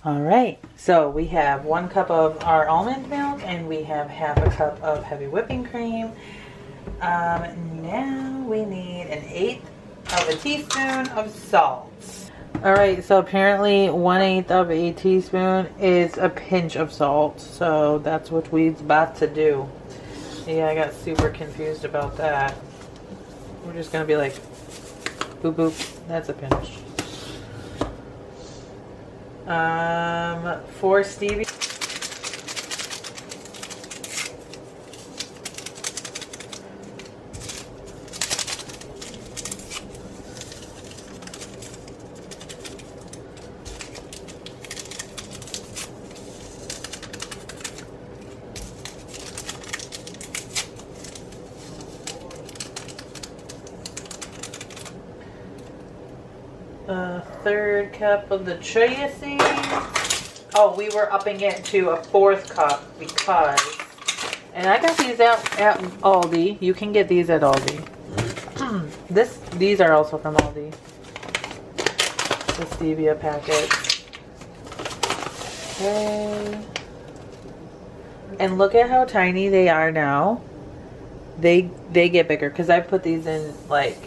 All right, so we have 1 cup of our almond milk and we have half a cup of heavy whipping cream. Now we need 1/8 of a teaspoon of salt. All right, so apparently 1/8 of a teaspoon is a pinch of salt. So that's what we're about to do. Yeah, I got super confused about that. We're just gonna be like, boop boop, that's a pinch. For stevia. A 1/3 cup of the chia seeds. Oh, we were upping it to a 1/4 cup because, and I got these at Aldi. You can get these at Aldi. These are also from Aldi. The stevia packets. Okay. And look at how tiny they are now. They get bigger because I put these in like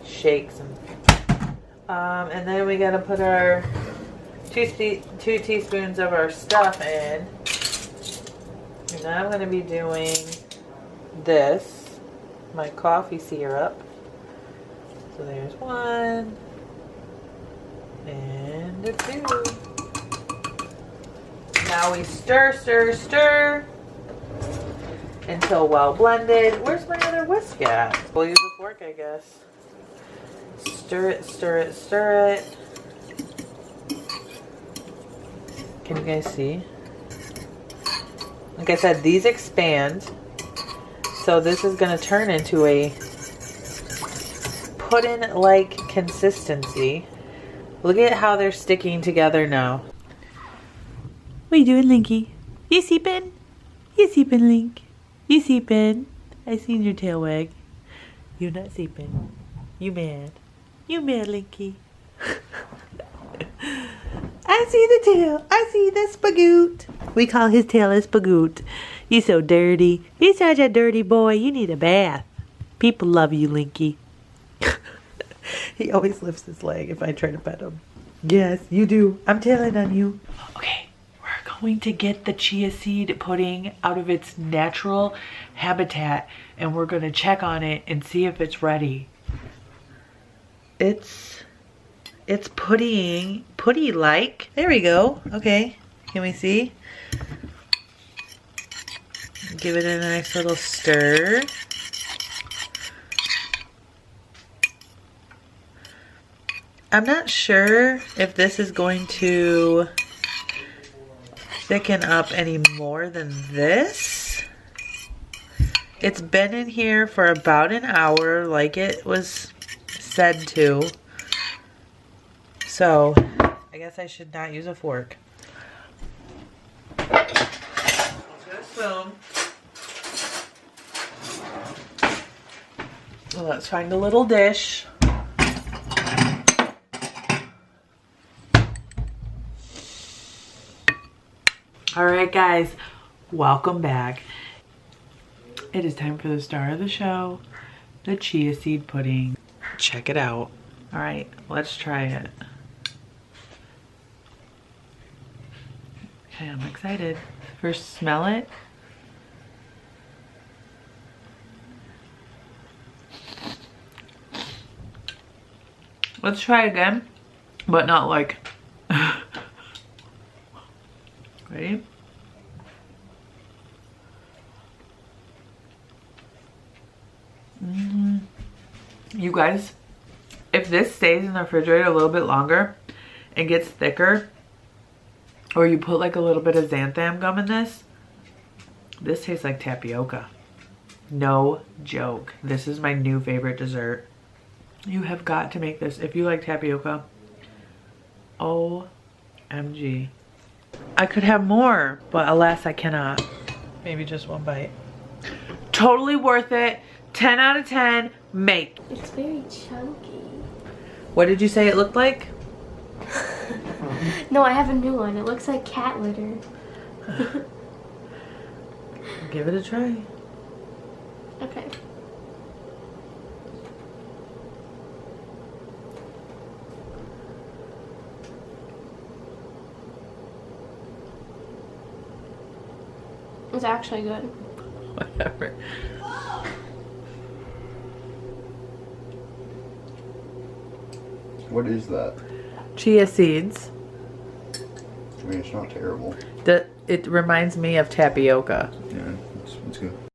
shakes and then we gotta put our 2 teaspoons of our stuff in. And now I'm gonna be doing this, my coffee syrup. So there's 1 and 2. Now we stir, stir, stir until well blended. Where's my other whisk at? We'll use a fork, I guess. Stir it, stir it, stir it. Can you guys see? Like I said, these expand. So this is going to turn into a pudding-like consistency. Look at how they're sticking together now. What are you doing, Linky? You sleeping? You sleeping, Link? You sleeping? I seen your tail wag. You're not sleeping. You mad? You mad, Linky? I see the tail. I see the spagoot. We call his tail a spagoot. You so dirty. You're such a dirty boy. You need a bath. People love you, Linky. He always lifts his leg if I try to pet him. Yes, you do. I'm telling on you. Okay, we're going to get the chia seed pudding out of its natural habitat and we're going to check on it and see if it's ready. It's putty-like. There we go. Okay, can we see? Give it a nice little stir. I'm not sure if this is going to thicken up any more than this. It's been in here for about an hour like it was said to. So, I guess I should not use a fork. Let's get a spoon. Well, let's find a little dish. Alright guys, welcome back. It is time for the star of the show, the chia seed pudding. Check it out. Alright, let's try it. Okay, I'm excited. First, smell it. Let's try again, but not like. Ready? You guys, if this stays in the refrigerator a little bit longer and gets thicker, or you put like a little bit of xanthan gum in this tastes like tapioca. No joke. This is my new favorite dessert. You have got to make this if you like tapioca. OMG. I could have more, but alas I cannot. Maybe just one bite. Totally worth it. 10 out of 10. Make. It's very chunky. What did you say it looked like? No, I have a new one. It looks like cat litter. Give it a try. Okay. It's actually good. Whatever. What is that? Chia seeds. I mean, it's not terrible. It reminds me of tapioca. Yeah, it's good.